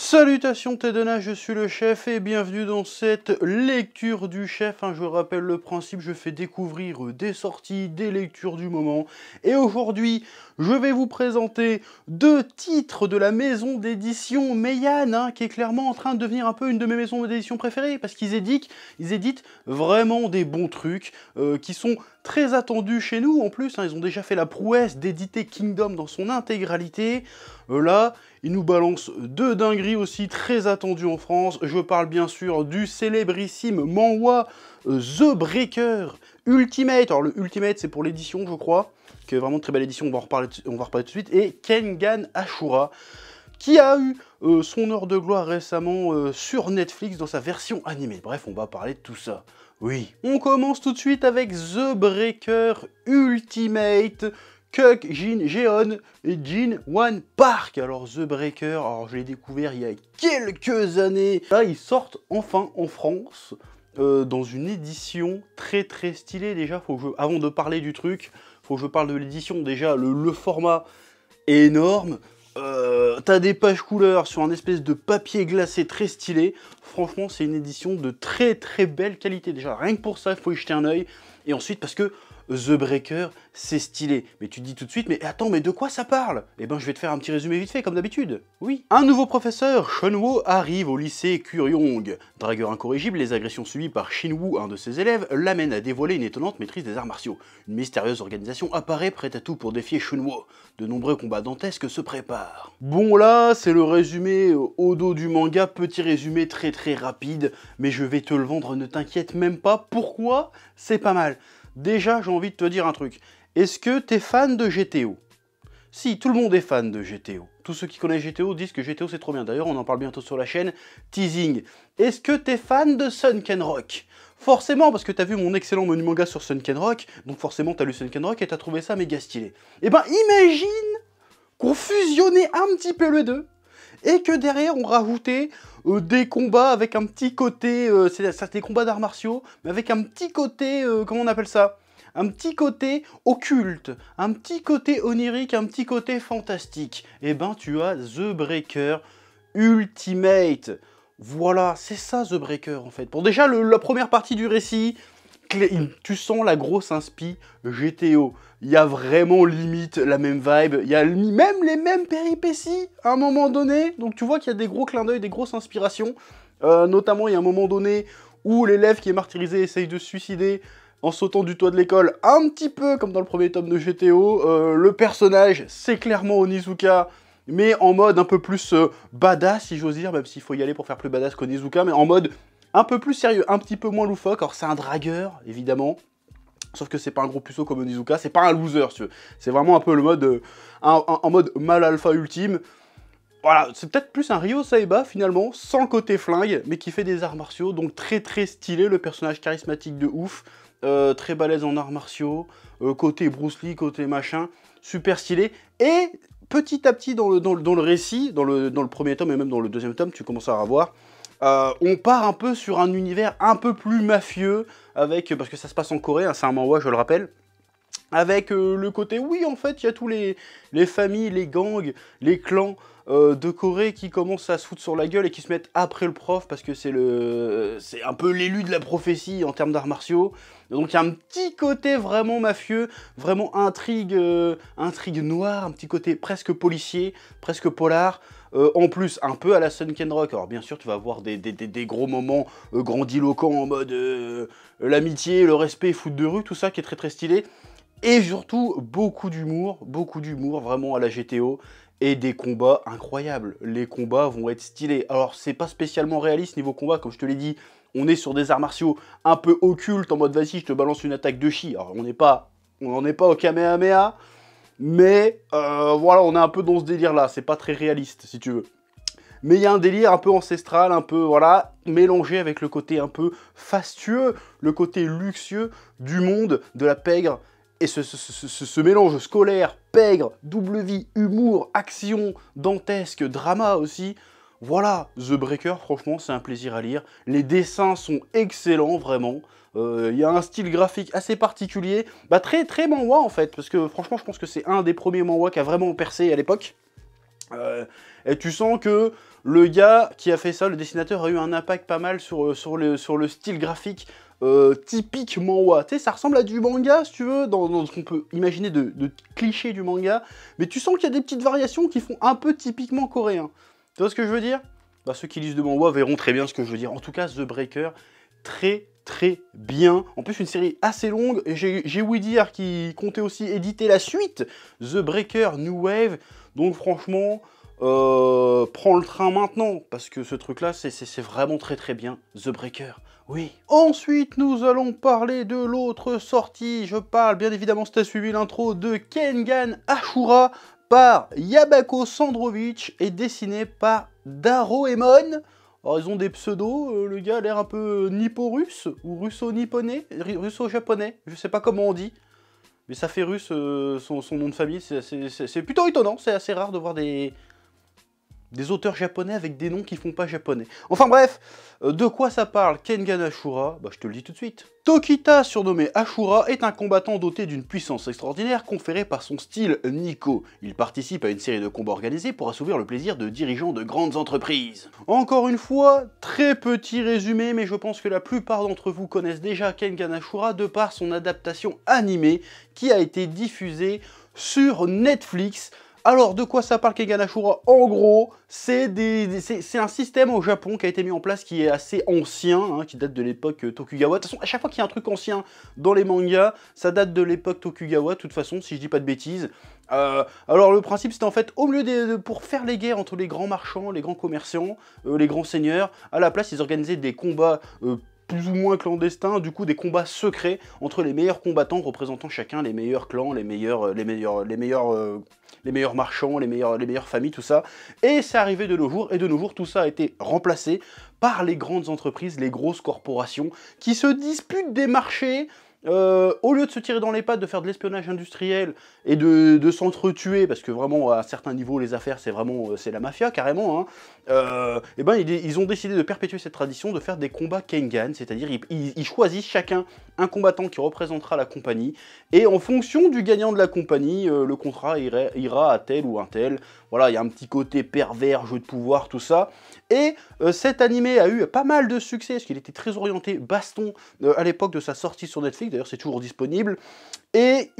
Salutations Tedena, je suis le chef et bienvenue dans cette lecture du chef. Je rappelle le principe, je fais découvrir des sorties, des lectures du moment. Et aujourd'hui, je vais vous présenter deux titres de la maison d'édition Meian, qui est clairement en train de devenir un peu une de mes maisons d'édition préférées, parce qu'ils éditent vraiment des bons trucs, qui sont très attendus chez nous. En plus, ils ont déjà fait la prouesse d'éditer Kingdom dans son intégralité. Là, ils nous balancent deux dingueries aussi très attendues en France. Je parle bien sûr du célébrissime manhwa The Breaker Ultimate. Alors le Ultimate, c'est pour l'édition, je crois, qui est vraiment une très belle édition, on va en reparler tout de suite. Et Kengan Ashura, qui a eu son heure de gloire récemment sur Netflix dans sa version animée. Bref, on va parler de tout ça. Oui. On commence tout de suite avec The Breaker Ultimate, Kuk Jin Jeon et Jin Wan Park. Alors The Breaker, alors je l'ai découvert il y a quelques années. Là, ils sortent enfin en France dans une édition très stylée. Déjà, avant de parler du truc, faut que je parle de l'édition. Déjà, le format est énorme. T'as des pages couleurs sur un espèce de papier glacé très stylé. Franchement, c'est une édition de très belle qualité. Déjà, rien que pour ça, il faut y jeter un œil. Et ensuite, parce que The Breaker, c'est stylé. Mais tu te dis tout de suite, mais attends, mais de quoi ça parle? Eh ben, je vais te faire un petit résumé vite fait, comme d'habitude. Oui. Un nouveau professeur, Shunwo, arrive au lycée Kuryong. Dragueur incorrigible, les agressions subies par Shinwoo, un de ses élèves, l'amènent à dévoiler une étonnante maîtrise des arts martiaux. Une mystérieuse organisation apparaît prête à tout pour défier Shunwo. De nombreux combats dantesques se préparent. Bon, là, c'est le résumé au dos du manga. Petit résumé très rapide, mais je vais te le vendre, ne t'inquiète même pas. Pourquoi? C'est pas mal. Déjà, j'ai envie de te dire un truc. Est-ce que t'es fan de GTO? Si, tout le monde est fan de GTO. Tous ceux qui connaissent GTO disent que GTO c'est trop bien. D'ailleurs, on en parle bientôt sur la chaîne. Teasing. Est-ce que t'es fan de Sunken Rock? Forcément, parce que t'as vu mon excellent menu manga sur Sunken Rock, donc forcément t'as lu Sunken Rock et t'as trouvé ça méga stylé. Eh ben, imagine qu'on fusionnait un petit peu les deux, et que derrière on rajoutait des combats avec un petit côté, c'est des combats d'arts martiaux, mais avec un petit côté, comment on appelle ça? Un petit côté occulte, un petit côté onirique, un petit côté fantastique. Et ben tu as The Breaker Ultimate. Voilà, c'est ça The Breaker en fait. Pour déjà la première partie du récit, tu sens la grosse inspi GTO. Il y a vraiment limite la même vibe. Il y a même les mêmes péripéties à un moment donné. Donc tu vois qu'il y a des gros clins d'œil, des grosses inspirations. Notamment, il y a un moment donné où l'élève qui est martyrisé essaye de se suicider en sautant du toit de l'école, un petit peu comme dans le premier tome de GTO. Le personnage, c'est clairement Onizuka, mais en mode un peu plus badass, si j'ose dire, même s'il faut y aller pour faire plus badass qu'Onizuka, mais en mode un peu plus sérieux, un petit peu moins loufoque. Alors c'est un dragueur, évidemment, sauf que c'est pas un gros puceau comme Onizuka, c'est pas un loser, si tu veux. C'est vraiment un peu le mode, en mode mal alpha ultime. Voilà, c'est peut-être plus un Ryo Saeba, finalement, sans le côté flingue, mais qui fait des arts martiaux, donc très stylé, le personnage charismatique de ouf, très balèze en arts martiaux, côté Bruce Lee, côté machin, super stylé, et petit à petit dans le récit, dans le premier tome et même dans le deuxième tome, tu commences à revoir, on part un peu sur un univers un peu plus mafieux, parce que ça se passe en Corée, c'est un manhwa, je le rappelle, avec le côté, oui, en fait, il y a tous les familles, les gangs, les clans de Corée qui commencent à se foutre sur la gueule et qui se mettent après le prof parce que c'est un peu l'élu de la prophétie en termes d'arts martiaux. Donc il y a un petit côté vraiment mafieux, vraiment intrigue noire, un petit côté presque policier, presque polar. En plus, un peu à la Sunken Rock. Alors bien sûr, tu vas avoir des gros moments grandiloquents en mode l'amitié, le respect, foot de rue, tout ça qui est très stylé. Et surtout, beaucoup d'humour, vraiment à la GTO, et des combats incroyables. Les combats vont être stylés. Alors, c'est pas spécialement réaliste niveau combat, comme je te l'ai dit, on est sur des arts martiaux un peu occultes, en mode vas-y, je te balance une attaque de chi. Alors, on n'en est pas au Kamehameha, mais voilà, on est un peu dans ce délire-là, c'est pas très réaliste, si tu veux. Mais il y a un délire un peu ancestral, un peu, voilà, mélangé avec le côté un peu fastueux, le côté luxueux du monde de la pègre. Et ce mélange scolaire, pègre, double vie, humour, action, dantesque, drama aussi. Voilà, The Breaker, franchement, c'est un plaisir à lire. Les dessins sont excellents, vraiment. Il y a un style graphique assez particulier. Bah, très manhwa, en fait, parce que franchement, je pense que c'est un des premiers manhwa qui a vraiment percé à l'époque. Et tu sens que le gars qui a fait ça, le dessinateur, a eu un impact pas mal sur le style graphique typique manhwa. Tu sais, ça ressemble à du manga, si tu veux, dans ce qu'on peut imaginer de clichés du manga, mais tu sens qu'il y a des petites variations qui font un peu typiquement coréen. Tu vois ce que je veux dire? Bah, ceux qui lisent de manhwa verront très bien ce que je veux dire. En tout cas, The Breaker, très bien. En plus, une série assez longue. J'ai ouï dire qu'il comptait aussi éditer la suite, The Breaker New Wave. Donc franchement, prends le train maintenant, parce que ce truc-là, c'est vraiment très bien. The Breaker, oui. Ensuite, nous allons parler de l'autre sortie. Je parle, bien évidemment, si tu as suivi l'intro, de Kengan Ashura par Yabako Sandrovich et dessiné par Daroemon. Alors, ils ont des pseudos, le gars a l'air un peu nippo-russe, ou russo-nipponais, russo-japonais, je sais pas comment on dit. Mais ça fait russe, son nom de famille, c'est plutôt étonnant, c'est assez rare de voir des auteurs japonais avec des noms qui font pas japonais. Enfin bref, de quoi ça parle Kengan Ashura? Bah je te le dis tout de suite. Tokita, surnommé Ashura, est un combattant doté d'une puissance extraordinaire conférée par son style Nikko. Il participe à une série de combats organisés pour assouvir le plaisir de dirigeants de grandes entreprises. Encore une fois, très petit résumé, mais je pense que la plupart d'entre vous connaissent déjà Kengan Ashura de par son adaptation animée qui a été diffusée sur Netflix. Alors, de quoi ça parle Kengan Ashura? En gros, c'est un système au Japon qui a été mis en place qui est assez ancien, hein, qui date de l'époque Tokugawa. De toute façon, à chaque fois qu'il y a un truc ancien dans les mangas, ça date de l'époque Tokugawa, de toute façon, si je dis pas de bêtises. Alors, le principe, c'était en fait, au lieu pour faire les guerres entre les grands marchands, les grands commerçants, les grands seigneurs, à la place, ils organisaient des combats plus ou moins clandestins, du coup des combats secrets entre les meilleurs combattants représentant chacun les meilleurs clans, les meilleurs marchands, les meilleures familles, tout ça. Et c'est arrivé de nos jours, et de nos jours tout ça a été remplacé par les grandes entreprises, les grosses corporations qui se disputent des marchés. Au lieu de se tirer dans les pattes, de faire de l'espionnage industriel et de s'entretuer, parce que vraiment à certains niveaux les affaires c'est la mafia carrément, hein, et ben ils ont décidé de perpétuer cette tradition de faire des combats Kengan, c'est-à-dire ils choisissent chacun un combattant qui représentera la compagnie, et en fonction du gagnant de la compagnie, le contrat ira à tel ou un tel. Voilà, il y a un petit côté pervers, jeu de pouvoir, tout ça. Et cet animé a eu pas mal de succès, parce qu'il était très orienté baston à l'époque de sa sortie sur Netflix, d'ailleurs c'est toujours disponible, et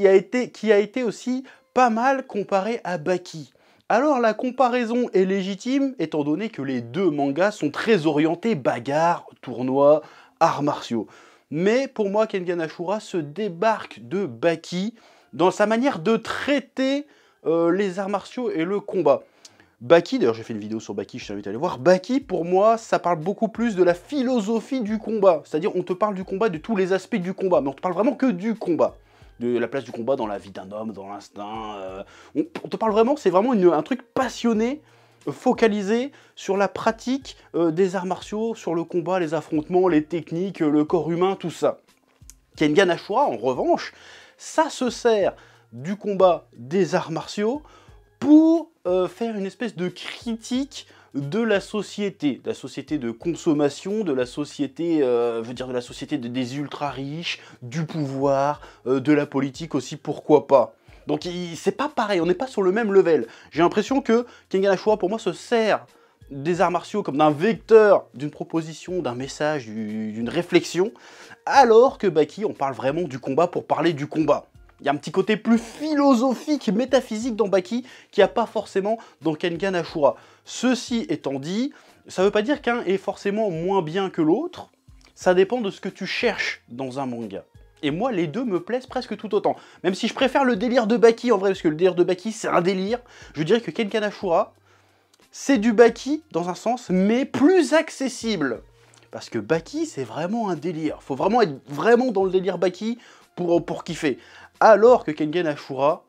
qui a été aussi pas mal comparé à Baki. Alors la comparaison est légitime, étant donné que les deux mangas sont très orientés bagarre, tournoi, arts martiaux. Mais pour moi, Kengan Ashura se débarque de Baki dans sa manière de traiter les arts martiaux et le combat. Baki, d'ailleurs j'ai fait une vidéo sur Baki, je t'invite à aller voir. Baki, pour moi, ça parle beaucoup plus de la philosophie du combat. C'est-à-dire, on te parle du combat, de tous les aspects du combat, mais on te parle vraiment que du combat. De la place du combat dans la vie d'un homme, dans l'instinct. On te parle vraiment, c'est vraiment un truc passionné, focalisé sur la pratique des arts martiaux, sur le combat, les affrontements, les techniques, le corps humain, tout ça. Kengan Ashura, en revanche, ça se sert du combat des arts martiaux pour faire une espèce de critique de la société de consommation, de la société, de la société des ultra riches, du pouvoir, de la politique aussi, pourquoi pas. Donc c'est pas pareil, on n'est pas sur le même level. J'ai l'impression que Kengan Ashura, pour moi, se sert des arts martiaux comme d'un vecteur, d'une proposition, d'un message, d'une réflexion, alors que Baki, on parle vraiment du combat pour parler du combat. Il y a un petit côté plus philosophique, métaphysique dans Baki, qu'il n'y a pas forcément dans Kengan Ashura. Ceci étant dit, ça ne veut pas dire qu'un est forcément moins bien que l'autre, ça dépend de ce que tu cherches dans un manga. Et moi, les deux me plaisent presque tout autant. Même si je préfère le délire de Baki, en vrai, parce que le délire de Baki, c'est un délire, je dirais que Kengan Ashura, c'est du Baki, dans un sens, mais plus accessible. Parce que Baki, c'est vraiment un délire. Faut vraiment être vraiment dans le délire Baki pour kiffer. Alors que Kengan Ashura,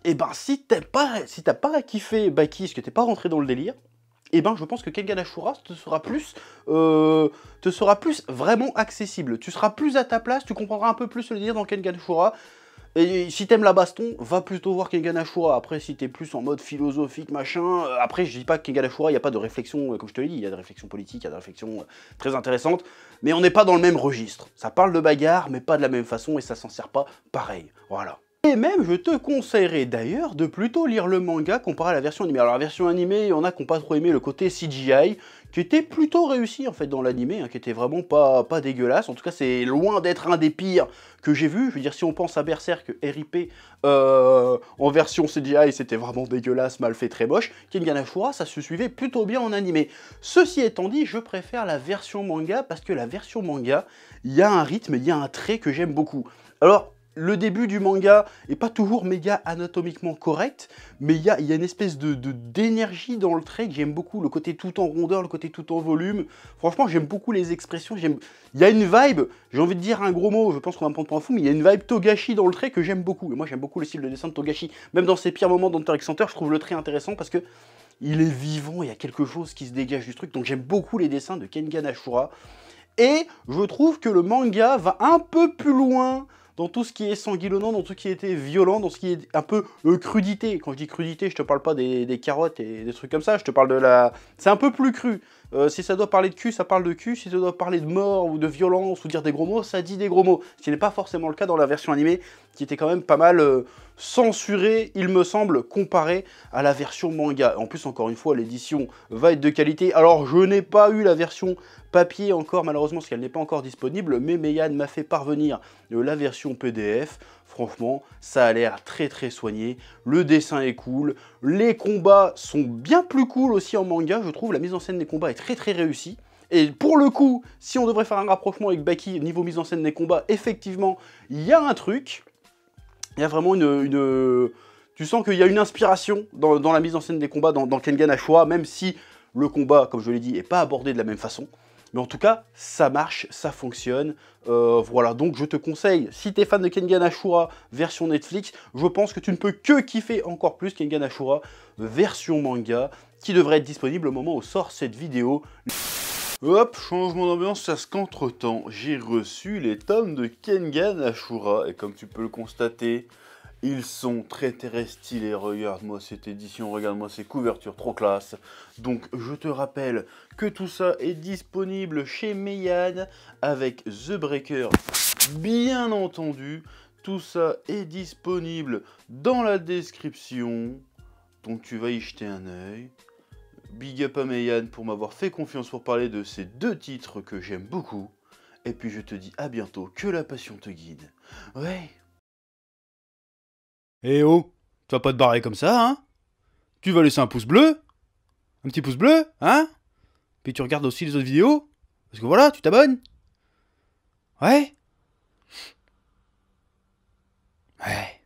eh ben si t'as pas kiffé Baki, parce que t'es pas rentré dans le délire, eh ben je pense que Kengan Ashura te sera plus vraiment accessible. Tu seras plus à ta place, tu comprendras un peu plus le délire dans Kengan Ashura. Et si t'aimes la baston, va plutôt voir Kengan Ashura. Après, si t'es plus en mode philosophique, machin... Après, je dis pas que Kengan Ashura, il n'y a pas de réflexion, comme je te l'ai dit, il y a des réflexions politiques, il y a des réflexions très intéressantes, mais on n'est pas dans le même registre. Ça parle de bagarre, mais pas de la même façon, et ça s'en sert pas pareil. Voilà. Et même, je te conseillerais d'ailleurs de plutôt lire le manga comparé à la version animée. Alors la version animée, il y en a qui n'ont pas trop aimé le côté CGI, qui était plutôt réussi en fait dans l'animé, hein, qui était vraiment pas dégueulasse. En tout cas, c'est loin d'être un des pires que j'ai vu. Je veux dire, si on pense à Berserk, RIP, en version CGI, c'était vraiment dégueulasse, mal fait, très moche. Kengan Ashura, ça se suivait plutôt bien en animé. Ceci étant dit, je préfère la version manga, parce que la version manga, il y a un rythme, il y a un trait que j'aime beaucoup. Alors, le début du manga est pas toujours méga anatomiquement correct, mais il y a une espèce d'énergie dans le trait que j'aime beaucoup, le côté tout en rondeur, le côté tout en volume. Franchement, j'aime beaucoup les expressions, il y a une vibe, j'ai envie de dire un gros mot, je pense qu'on va me prendre pour un fou, mais il y a une vibe Togashi dans le trait que j'aime beaucoup. Et moi, j'aime beaucoup le style de dessin de Togashi. Même dans ses pires moments d'Hunter x Hunter, je trouve le trait intéressant parce que il est vivant, il y a quelque chose qui se dégage du truc. Donc j'aime beaucoup les dessins de Kengan Ashura. Et je trouve que le manga va un peu plus loin dans tout ce qui est sanguinolent, dans tout ce qui était violent, dans ce qui est un peu crudité. Quand je dis crudité, je te parle pas des carottes et des trucs comme ça, je te parle de la... C'est un peu plus cru. Si ça doit parler de cul, ça parle de cul. Si ça doit parler de mort ou de violence ou dire des gros mots, ça dit des gros mots. Ce qui n'est pas forcément le cas dans la version animée, qui était quand même pas mal censurée, il me semble, comparée à la version manga. En plus, encore une fois, l'édition va être de qualité. Alors, je n'ai pas eu la version papier encore, malheureusement, parce qu'elle n'est pas encore disponible, mais Meian m'a fait parvenir la version PDF. Franchement, ça a l'air très soigné, le dessin est cool, les combats sont bien plus cool aussi en manga, je trouve, la mise en scène des combats est très réussie. Et pour le coup, si on devrait faire un rapprochement avec Baki, niveau mise en scène des combats, effectivement, il y a un truc, il y a vraiment tu sens qu'il y a une inspiration dans la mise en scène des combats dans Kengan Ashura, même si le combat, comme je l'ai dit, n'est pas abordé de la même façon. Mais en tout cas, ça marche, ça fonctionne. Voilà, donc je te conseille, si tu es fan de Kengan Ashura version Netflix, je pense que tu ne peux que kiffer encore plus Kengan Ashura version manga, qui devrait être disponible au moment où sort cette vidéo. Hop, changement d'ambiance, parce qu'entre-temps, j'ai reçu les tomes de Kengan Ashura, et comme tu peux le constater, ils sont très stylés, regarde-moi cette édition, regarde-moi ces couvertures, trop classe. Donc je te rappelle que tout ça est disponible chez Meian avec The Breaker, bien entendu. Tout ça est disponible dans la description, donc tu vas y jeter un œil. Big up à Meian pour m'avoir fait confiance pour parler de ces deux titres que j'aime beaucoup. Et puis je te dis à bientôt, que la passion te guide. Ouais. Eh oh, tu vas pas te barrer comme ça, hein? Tu vas laisser un pouce bleu? Un petit pouce bleu, hein? Puis tu regardes aussi les autres vidéos? Parce que voilà, tu t'abonnes? Ouais? Ouais.